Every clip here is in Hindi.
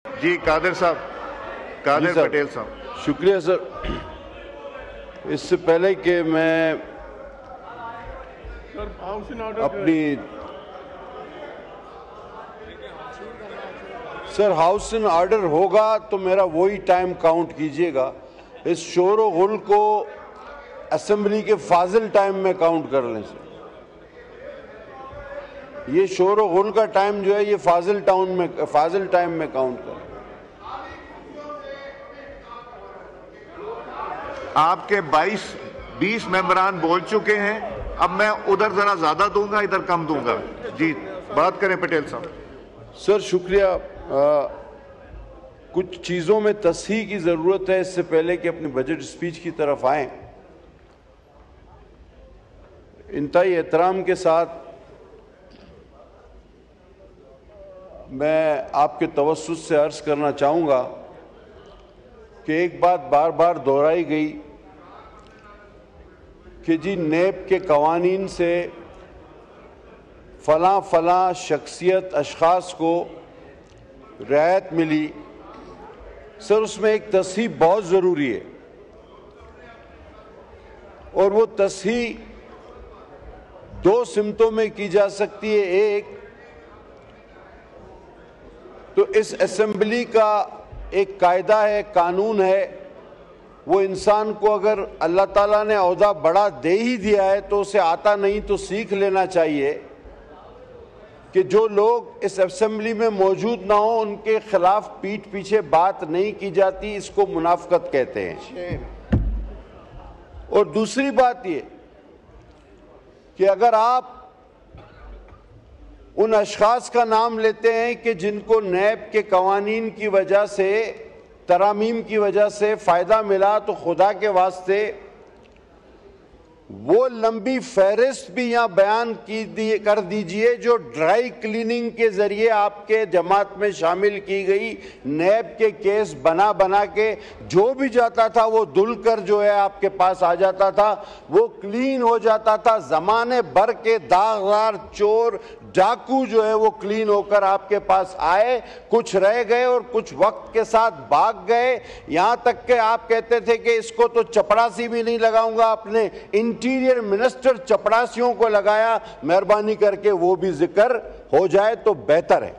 जी कादिर साहब, कादिर पटेल साहब। शुक्रिया सर। इससे पहले कि मैं अपनी सर हाउस इन ऑर्डर होगा तो मेरा वही टाइम काउंट कीजिएगा। इस शोर व गुल को असेंबली के फाजिल टाइम में काउंट कर लें सर। ये शोर व गुल का टाइम जो है ये फाजिल टाइम में काउंट करें। आपके 22-20 मेंबरान बोल चुके हैं, अब मैं उधर जरा ज्यादा दूंगा, इधर कम दूंगा। जी बात करें पटेल साहब। सर शुक्रिया। कुछ चीज़ों में तस्हीह की ज़रूरत है इससे पहले कि अपनी बजट स्पीच की तरफ आएं। इंतहाई एहतराम के साथ मैं आपके तवस्सुत से अर्ज़ करना चाहूँगा कि एक बात बार बार दोहराई गई कि जी नेब के कवानीन से फलां शख्सियत अशख़ास को रियायत मिली। सर उसमें एक तस्हीह बहुत ज़रूरी है और वो तस्हीह दो सिमतों में की जा सकती है। एक तो इस असेंबली का एक कायदा है, कानून है, वो इंसान को अगर अल्लाह ताला ने ओहदा बड़ा दे ही दिया है तो उसे आता नहीं तो सीख लेना चाहिए कि जो लोग इस असेंबली में मौजूद ना हो उनके खिलाफ पीठ पीछे बात नहीं की जाती, इसको मुनाफकत कहते हैं। और दूसरी बात ये कि अगर आप उन अशखास का नाम लेते हैं कि जिनको नैब के कवानीन की वजह से, तरामीम की वजह से फ़ायदा मिला, तो खुदा के वास्ते वो लंबी फहरिस्त भी यहाँ बयान कर दीजिए जो ड्राई क्लीनिंग के ज़रिए आपके जमात में शामिल की गई। नैब के केस बना बना के जो भी जाता था वो धुल कर जो है आपके पास आ जाता था, वो क्लीन हो जाता था। ज़माने भर के दागदार चोर डाकू जो है वो क्लीन होकर आपके पास आए, कुछ रह गए और कुछ वक्त के साथ भाग गए। यहाँ तक कि आप कहते थे कि इसको तो चपरासी भी नहीं लगाऊंगा, अपने इंटीरियर मिनिस्टर चपरासियों को लगाया। मेहरबानी करके वो भी जिक्र हो जाए तो बेहतर है।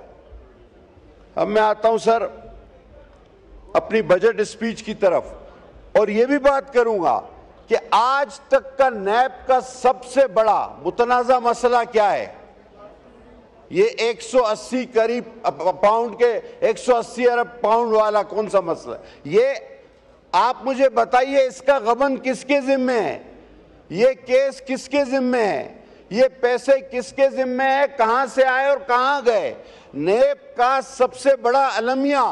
अब मैं आता हूं सर अपनी बजट स्पीच की तरफ और ये भी बात करूंगा कि आज तक का नैब का सबसे बड़ा मुतनाज़ा मसला क्या है। ये 180 करीब पाउंड के 180 अरब पाउंड वाला कौन सा मसला है? ये आप मुझे बताइए, इसका गबन किसके जिम्मे है? ये केस किसके जिम्मे है? ये पैसे किसके जिम्मे है? कहां से आए और कहां गए? नेब का सबसे बड़ा अलमिया,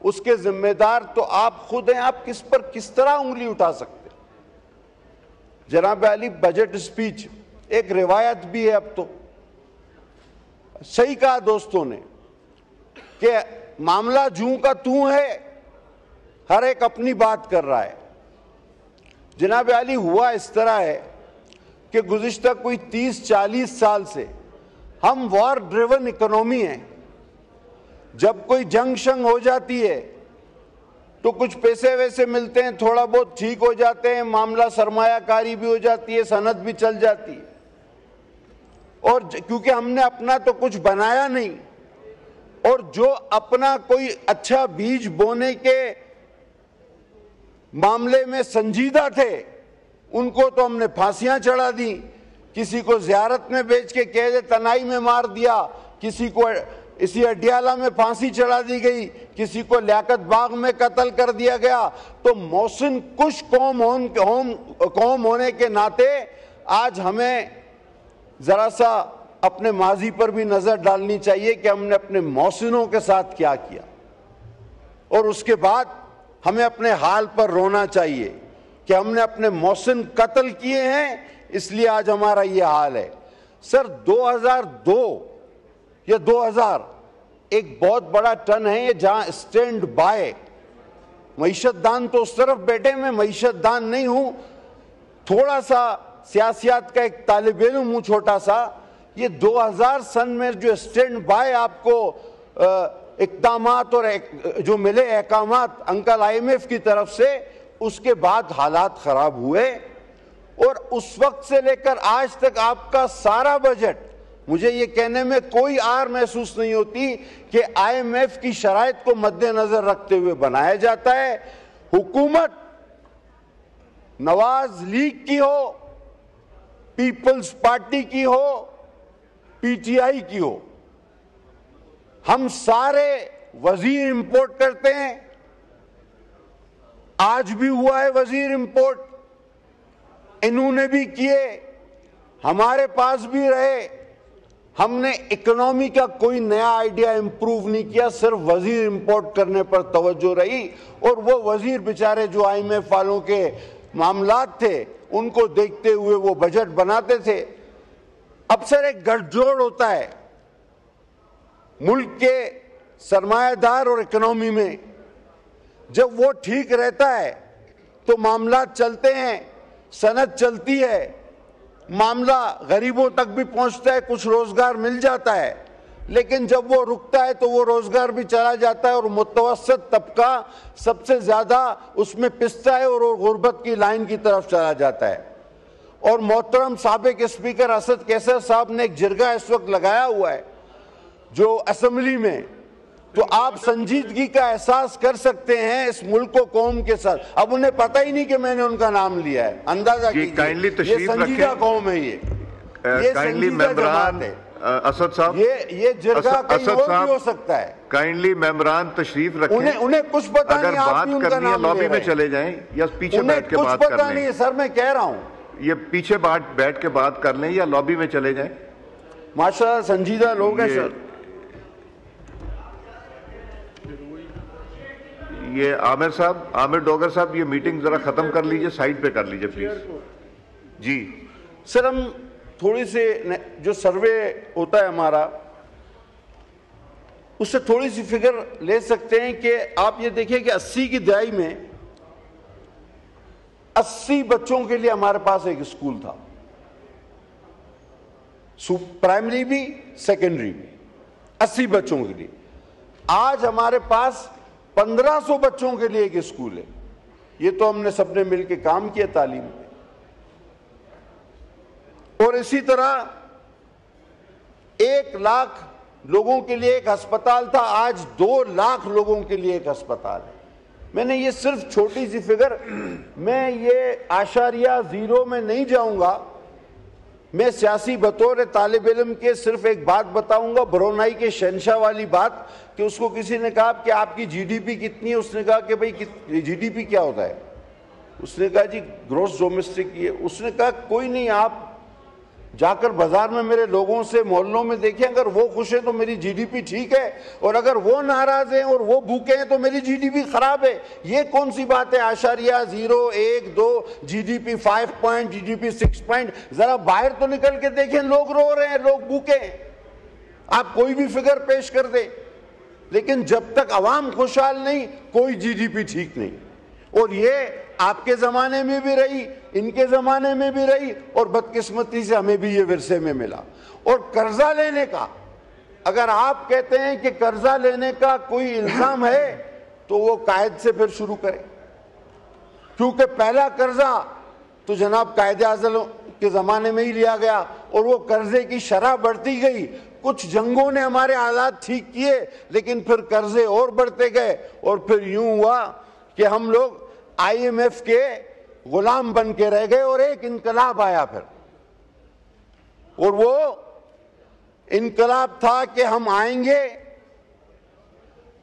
उसके जिम्मेदार तो आप खुद हैं। आप किस पर किस तरह उंगली उठा सकते? जनाब अली, बजट स्पीच एक रिवायत भी है। अब तो सही कहा दोस्तों ने कि मामला जूं का तूं है, हर एक अपनी बात कर रहा है। जनाब अली, हुआ इस तरह है कि गुज़िश्ता कोई 30-40 साल से हम वॉर ड्रिवन इकोनॉमी हैं। जब कोई जंग शंग हो जाती है तो कुछ पैसे वैसे मिलते हैं, थोड़ा बहुत ठीक हो जाते हैं, मामला सरमायाकारी भी हो जाती है, सनद भी चल जाती है। और क्योंकि हमने अपना तो कुछ बनाया नहीं, और जो अपना कोई अच्छा बीज बोने के मामले में संजीदा थे उनको तो हमने फांसियां चढ़ा दी, किसी को जियारत में बेच के कैद तनाई में मार दिया, किसी को इसी अडियाला में फांसी चढ़ा दी गई, किसी को लियाकत बाग में कत्ल कर दिया गया। तो मोहसिन कुश कौम होने के नाते आज हमें जरा सा अपने माजी पर भी नजर डालनी चाहिए कि हमने अपने मोहसिनों के साथ क्या किया, और उसके बाद हमें अपने हाल पर रोना चाहिए कि हमने अपने मोहसिन कत्ल किए हैं, इसलिए आज हमारा ये हाल है। सर 2002 या 2000 एक बहुत बड़ा टर्न है ये, जहां स्टैंड बाय मईशतदान तो उस तरफ बैठे, मैं मईशतदान नहीं हूं, थोड़ा सा सियासियात का एक तालिब इल्म हूं छोटा सा। ये 2000 सन में जो स्टैंड बाय आपको इक़दामात और जो मिले अहकामात अंकल IMF की तरफ से, उसके बाद हालात खराब हुए। और उस वक्त से लेकर आज तक आपका सारा बजट, मुझे ये कहने में कोई आर महसूस नहीं होती कि IMF की शराइत को मद्देनजर रखते हुए बनाया जाता है। हुकूमत नवाज लीग की हो, पीपल्स पार्टी की हो, PTI की हो, हम सारे वजीर इंपोर्ट करते हैं। आज भी हुआ है वजीर इंपोर्ट, इन्होंने भी किए, हमारे पास भी रहे। हमने इकोनॉमी का कोई नया आइडिया इंप्रूव नहीं किया, सिर्फ वजीर इंपोर्ट करने पर तवज्जो रही। और वो वजीर बेचारे जो IMF वालों के मामलात थे, उनको देखते हुए वो बजट बनाते थे। अब सर एक गठजोड़ होता है मुल्क के सरमायादार और इकोनॉमी में। जब वो ठीक रहता है तो मामलात चलते हैं, सनद चलती है, मामला गरीबों तक भी पहुंचता है, कुछ रोजगार मिल जाता है। लेकिन जब वो रुकता है तो वो रोजगार भी चला जाता है और मुतवस्सित तबका सबसे ज्यादा उसमें पिसता है और वो गुर्बत की लाइन की तरफ चला जाता है। और मोहतरम साबिक स्पीकर असद कैसर साहब ने एक जिरगा इस वक्त लगाया हुआ है जो असेंबली में, तो आप संजीदगी का एहसास कर सकते हैं इस मुल्क को कौम के साथ। अब उन्हें पता ही नहीं कि मैंने उनका नाम लिया है, अंदाजा कीजिए। ये संजीदा कौम है, ये काइंडली मेंबरान असद साहब, ये जिरगा कहीं और भी हो सकता है। काइंडली मेंबरान तशरीफ रखें। उन्हें कुछ पता अगर नहीं, आप बात भी उनका करनी है नाम लॉबी ले में रहे चले जाएं या पीछे बैठ के बात कर लें। पता नहीं है सर, मैं कह रहा हूं ये पीछे बैठ के बात कर लें या लॉबी में चले जाएं। माशाल्लाह संजीदा लोग हैं सर। ये आमिर डोगर साहब, ये मीटिंग जरा खत्म कर लीजिए, साइड पे कर लीजिए प्लीज। जी सर, हम थोड़ी से जो सर्वे होता है हमारा, उससे थोड़ी सी फिगर ले सकते हैं कि आप ये देखिए कि 80 की दहाई में 80 बच्चों के लिए हमारे पास एक स्कूल था, प्राइमरी भी सेकेंडरी भी, 80 बच्चों के लिए। आज हमारे पास 1500 बच्चों के लिए एक स्कूल है। ये तो हमने सबने मिलकर काम किया तालीम में। और इसी तरह 1 लाख लोगों के लिए एक अस्पताल था, आज 2 लाख लोगों के लिए एक अस्पताल है। मैंने ये सिर्फ छोटी सी फिगर, मैं ये आशारिया जीरो में नहीं जाऊंगा। मैं सियासी बतौर तालिब इल्म के सिर्फ एक बात बताऊंगा, ब्रुनाई के शहंशाह वाली बात, कि उसको किसी ने कहा कि आपकी GDP कितनी है। उसने कहा कि भाई GDP क्या होता है? उसने कहा जी ग्रोस डोमेस्टिक ये। उसने कहा कोई नहीं, आप जाकर बाजार में मेरे लोगों से मोहल्लों में देखें, अगर वो खुश है तो मेरी GDP ठीक है, और अगर वो नाराज हैं और वो भूखे हैं तो मेरी GDP खराब है। ये कौन सी बात है? आशारिया 0, 1, 2, GDP 5 पॉइंट, GDP 6 पॉइंट। जरा बाहर तो निकल के देखें, लोग रो रहे हैं, लोग भूखे हैं। आप कोई भी फिगर पेश कर दें, लेकिन जब तक अवाम खुशहाल नहीं, कोई GDP ठीक नहीं। और ये आपके जमाने में भी रही, इनके जमाने में भी रही, और बदकिस्मती से हमें भी ये विरसे में मिला। और कर्जा लेने का, अगर आप कहते हैं कि कर्जा लेने का कोई इल्जाम है, तो वो कायद से फिर शुरू करें, क्योंकि पहला कर्जा तो जनाब कायदे आज़म के जमाने में ही लिया गया, और वो कर्जे की शरह बढ़ती गई। कुछ जंगों ने हमारे हालात ठीक किए, लेकिन फिर कर्जे और बढ़ते गए, और फिर यूं हुआ कि हम लोग IMF के गुलाम बन के रह गए, और एक इनकलाब आया फिर। और वो इनकलाब था कि हम आएंगे,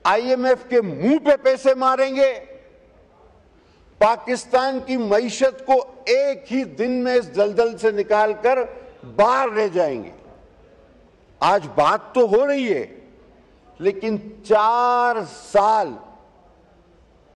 IMF के मुंह पे पैसे मारेंगे, पाकिस्तान की मईशत को एक ही दिन में इस दलदल से निकालकर बाहर ले जाएंगे। आज बात तो हो रही है, लेकिन 4 साल